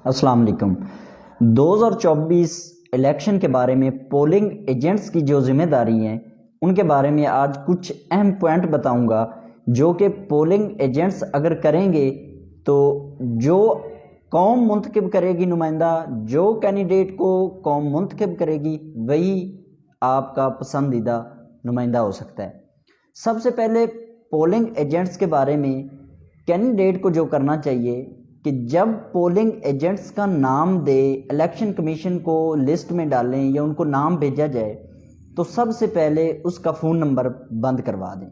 السلام علیکم۔ 2024 الیکشن کے بارے میں پولنگ ایجنٹس کی جو ذمہ داری ہیں ان کے بارے میں آج کچھ اہم پوائنٹ بتاؤں گا جو کہ پولنگ ایجنٹس اگر کریں گے تو جو قوم منتخب کرے گی نمائندہ، جو کینڈیڈیٹ کو قوم منتخب کرے گی وہی آپ کا پسندیدہ نمائندہ ہو سکتا ہے۔ سب سے پہلے پولنگ ایجنٹس کے بارے میں کینڈیڈیٹ کو جو کرنا چاہیے کہ جب پولنگ ایجنٹس کا نام دے، الیکشن کمیشن کو لسٹ میں ڈالیں یا ان کو نام بھیجا جائے تو سب سے پہلے اس کا فون نمبر بند کروا دیں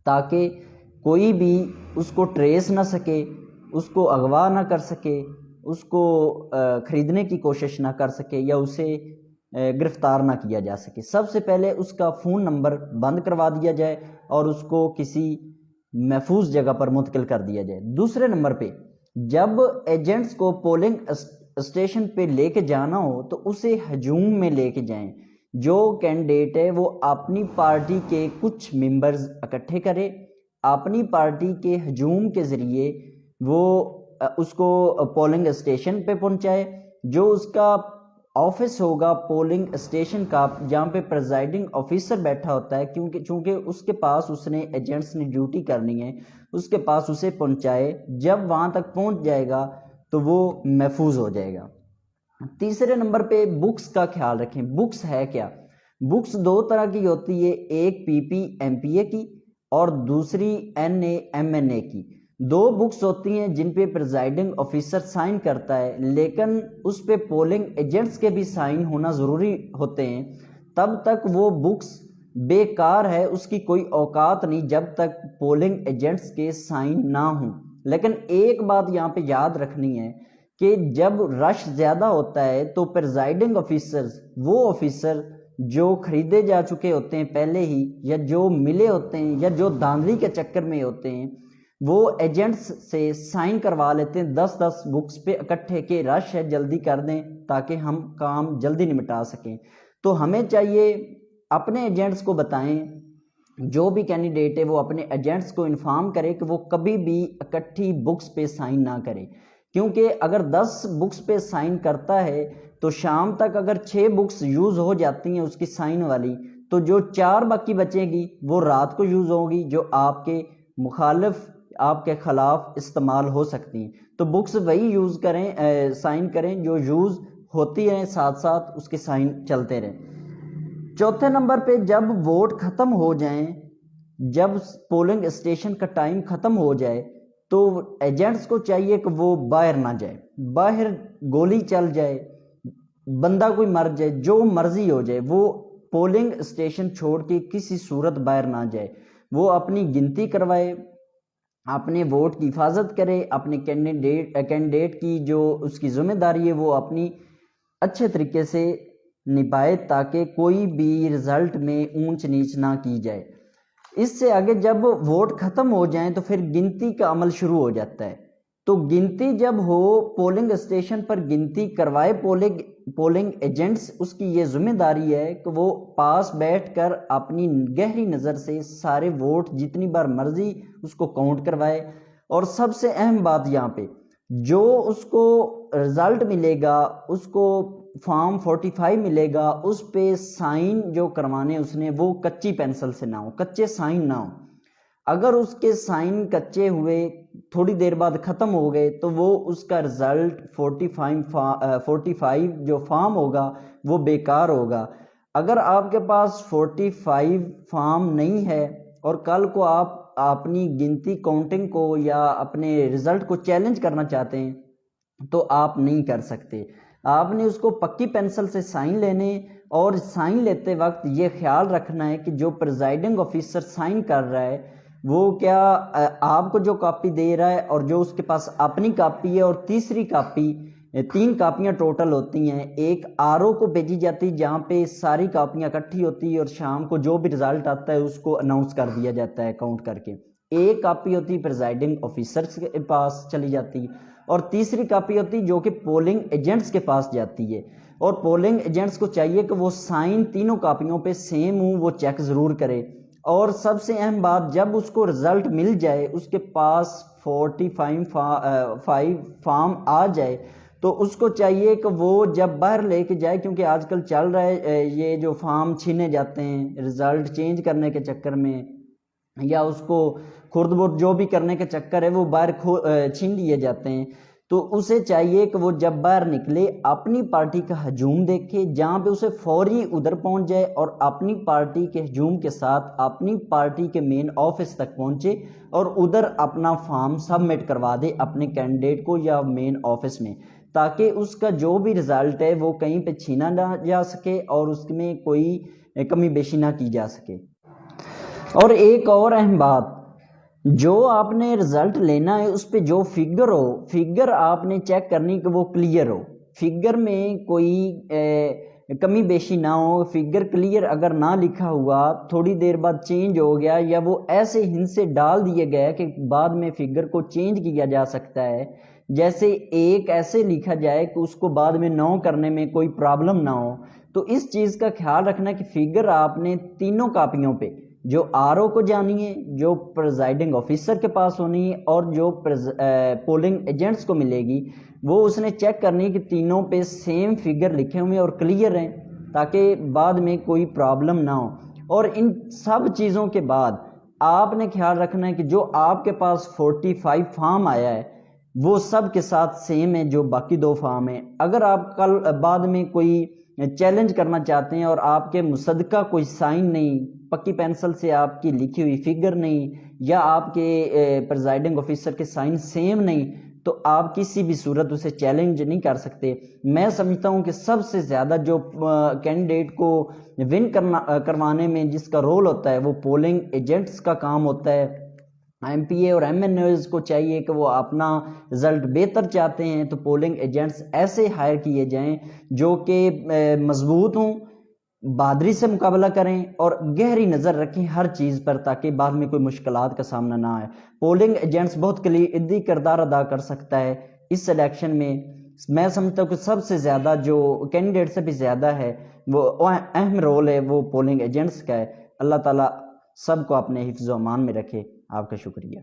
تاکہ کوئی بھی اس کو ٹریس نہ سکے، اس کو اغوا نہ کر سکے، اس کو خریدنے کی کوشش نہ کر سکے یا اسے گرفتار نہ کیا جا سکے۔ سب سے پہلے اس کا فون نمبر بند کروا دیا جائے اور اس کو کسی محفوظ جگہ پر منتقل کر دیا جائے۔ دوسرے نمبر پہ جب ایجنٹس کو پولنگ اسٹیشن پہ لے کے جانا ہو تو اسے ہجوم میں لے کے جائیں۔ جو کینڈیڈیٹ ہے وہ اپنی پارٹی کے کچھ ممبرز اکٹھے کرے، اپنی پارٹی کے ہجوم کے ذریعے وہ اس کو پولنگ اسٹیشن پہ پہنچائے۔ جو اس کا آفس ہوگا پولنگ اسٹیشن کا، جہاں پہ پریزائڈنگ آفیسر بیٹھا ہوتا ہے، چونکہ اس کے پاس اس نے ایجنٹس نے ڈیوٹی کرنی ہے، اس کے پاس اسے پہنچائے۔ جب وہاں تک پہنچ جائے گا تو وہ محفوظ ہو جائے گا۔ تیسرے نمبر پہ بکس کا خیال رکھیں۔ بکس ہے کیا؟ بکس دو طرح کی ہوتی ہے، ایک پی پی ایم پی اے کی اور دوسری این اے ایم این اے کی۔ دو بکس ہوتی ہیں جن پہ پریزائڈنگ آفیسر سائن کرتا ہے، لیکن اس پہ پولنگ ایجنٹس کے بھی سائن ہونا ضروری ہوتے ہیں۔ تب تک وہ بکس بیکار ہے، اس کی کوئی اوقات نہیں جب تک پولنگ ایجنٹس کے سائن نہ ہوں۔ لیکن ایک بات یہاں پہ یاد رکھنی ہے کہ جب رش زیادہ ہوتا ہے تو پریزائڈنگ آفیسرز، وہ آفیسر جو خریدے جا چکے ہوتے ہیں پہلے ہی یا جو ملے ہوتے ہیں یا جو دھاندلی کے چکر میں ہوتے ہیں، وہ ایجنٹس سے سائن کروا لیتے ہیں 10 بکس پہ اکٹھے کہ رش ہے جلدی کر دیں تاکہ ہم کام جلدی نمٹا سکیں۔ تو ہمیں چاہیے اپنے ایجنٹس کو بتائیں، جو بھی کینڈیڈیٹ ہے وہ اپنے ایجنٹس کو انفارم کرے کہ وہ کبھی بھی اکٹھی بکس پہ سائن نہ کرے، کیونکہ اگر 10 بکس پہ سائن کرتا ہے تو شام تک اگر 6 بکس یوز ہو جاتی ہیں اس کی سائن والی تو جو 4 باقی بچیں گی وہ رات کو یوز ہوگی، جو آپ کے مخالف، آپ کے خلاف استعمال ہو سکتی ہیں۔ تو بکس وہی یوز کریں، سائن کریں جو یوز ہوتی ہیں، ساتھ ساتھ اس کے سائن چلتے رہیں۔ چوتھے نمبر پہ جب ووٹ ختم ہو جائیں، جب پولنگ اسٹیشن کا ٹائم ختم ہو جائے تو ایجنٹس کو چاہیے کہ وہ باہر نہ جائے۔ باہر گولی چل جائے، بندہ کوئی مر جائے، جو مرضی ہو جائے، وہ پولنگ اسٹیشن چھوڑ کے کسی صورت باہر نہ جائے۔ وہ اپنی گنتی کروائے، اپنے ووٹ کی حفاظت کرے، اپنے کینڈیڈیٹ کی جو اس کی ذمہ داری ہے وہ اپنی اچھے طریقے سے نبھائے تاکہ کوئی بھی رزلٹ میں اونچ نیچ نہ کی جائے۔ اس سے آگے جب ووٹ ختم ہو جائیں تو پھر گنتی کا عمل شروع ہو جاتا ہے۔ تو گنتی جب ہو، پولنگ اسٹیشن پر گنتی کروائے پولنگ ایجنٹس، اس کی یہ ذمہ داری ہے کہ وہ پاس بیٹھ کر اپنی گہری نظر سے سارے ووٹ جتنی بار مرضی اس کو کاؤنٹ کروائے۔ اور سب سے اہم بات یہاں پہ، جو اس کو رزلٹ ملے گا، اس کو فارم 45 ملے گا، اس پہ سائن جو کروانے اس نے وہ کچی پینسل سے نہ ہو، کچے سائن نہ ہو۔ اگر اس کے سائن کچے ہوئے، تھوڑی دیر بعد ختم ہو گئے تو وہ اس کا رزلٹ 45 جو فارم ہوگا وہ بیکار ہوگا۔ اگر آپ کے پاس 45 فارم نہیں ہے اور کل کو آپ اپنی گنتی کاؤنٹنگ کو یا اپنے رزلٹ کو چیلنج کرنا چاہتے ہیں تو آپ نہیں کر سکتے۔ آپ نے اس کو پکی پینسل سے سائن لینے، اور سائن لیتے وقت یہ خیال رکھنا ہے کہ جو پریزائڈنگ آفیسر سائن کر رہا ہے وہ کیا آپ کو جو کاپی دے رہا ہے اور جو اس کے پاس اپنی کاپی ہے اور تیسری کاپی، 3 کاپیاں ٹوٹل ہوتی ہیں، ایک آر او کو بھیجی جاتی جہاں پہ ساری کاپیاں اکٹھی ہوتی ہیں اور شام کو جو بھی رزلٹ آتا ہے اس کو اناؤنس کر دیا جاتا ہے کاؤنٹ کر کے۔ ایک کاپی ہوتی پریزائڈنگ آفیسر کے پاس چلی جاتی اور تیسری کاپی ہوتی جو کہ پولنگ ایجنٹس کے پاس جاتی ہے، اور پولنگ ایجنٹس کو چاہیے کہ وہ سائن تینوں کاپیوں پہ سیم ہوں، وہ چیک ضرور کرے۔ اور سب سے اہم بات، جب اس کو رزلٹ مل جائے، اس کے پاس 45 فارم آ جائے تو اس کو چاہیے کہ وہ جب باہر لے کے جائے، کیونکہ آج کل چل رہا ہے یہ جو فارم چھینے جاتے ہیں رزلٹ چینج کرنے کے چکر میں، یا اس کو خرد برد جو بھی کرنے کے چکر ہے وہ باہر چھین لیے جاتے ہیں، تو اسے چاہیے کہ وہ جب باہر نکلے اپنی پارٹی کا ہجوم دیکھے، جہاں پہ اسے فوری ادھر پہنچ جائے اور اپنی پارٹی کے ہجوم کے ساتھ اپنی پارٹی کے مین آفس تک پہنچے اور ادھر اپنا فارم سبمٹ کروا دے اپنے کینڈیڈیٹ کو یا مین آفس میں، تاکہ اس کا جو بھی رزلٹ ہے وہ کہیں پہ چھینا نہ جا سکے اور اس میں کوئی کمی بیشی نہ کی جا سکے۔ اور ایک اور اہم بات، جو آپ نے رزلٹ لینا ہے اس پہ جو فگر ہو، فگر آپ نے چیک کرنی کہ وہ کلیئر ہو، فگر میں کوئی کمی بیشی نہ ہو۔ فگر کلیئر اگر نہ لکھا ہوا، تھوڑی دیر بعد چینج ہو گیا یا وہ ایسے ہند سے ڈال دیے گئے کہ بعد میں فگر کو چینج کیا جا سکتا ہے، جیسے ایک ایسے لکھا جائے کہ اس کو بعد میں 9 کرنے میں کوئی پرابلم نہ ہو، تو اس چیز کا خیال رکھنا کہ فگر آپ نے تینوں کاپیوں پہ، جو آر او کو جانی ہے، جو پریزائڈنگ آفیسر کے پاس ہونی ہے اور جو پولنگ ایجنٹس کو ملے گی، وہ اس نے چیک کرنی ہے کہ تینوں پہ سیم فگر لکھے ہوئے اور کلیئر ہیں، تاکہ بعد میں کوئی پرابلم نہ ہو۔ اور ان سب چیزوں کے بعد آپ نے خیال رکھنا ہے کہ جو آپ کے پاس 45 فارم آیا ہے وہ سب کے ساتھ سیم ہے جو باقی 2 فارم ہیں۔ اگر آپ کل بعد میں کوئی چیلنج کرنا چاہتے ہیں اور آپ کے مصدقہ کوئی سائن نہیں، پکی پینسل سے آپ کی لکھی ہوئی فگر نہیں، یا آپ کے پریزائڈنگ آفیسر کے سائن سیم نہیں، تو آپ کسی بھی صورت اسے چیلنج نہیں کر سکتے۔ میں سمجھتا ہوں کہ سب سے زیادہ جو کینڈیڈیٹ کو ون کروانے میں جس کا رول ہوتا ہے وہ پولنگ ایجنٹس کا کام ہوتا ہے۔ ایم پی اے اور ایم این ایز کو چاہیے کہ وہ اپنا رزلٹ بہتر چاہتے ہیں تو پولنگ ایجنٹس ایسے ہائر کیے جائیں جو کہ مضبوط ہوں، بہادری سے مقابلہ کریں اور گہری نظر رکھیں ہر چیز پر، تاکہ بعد میں کوئی مشکلات کا سامنا نہ آئے۔ پولنگ ایجنٹس بہت کلیدی کردار ادا کر سکتا ہے اس الیکشن میں۔ میں سمجھتا ہوں کہ سب سے زیادہ جو کینڈیڈیٹ سے بھی زیادہ ہے وہ اہم رول ہے وہ پولنگ ایجنٹس کا ہے۔ اللہ تعالیٰ سب کو اپنے حفظ و امان میں رکھے۔ آپ کا شکریہ۔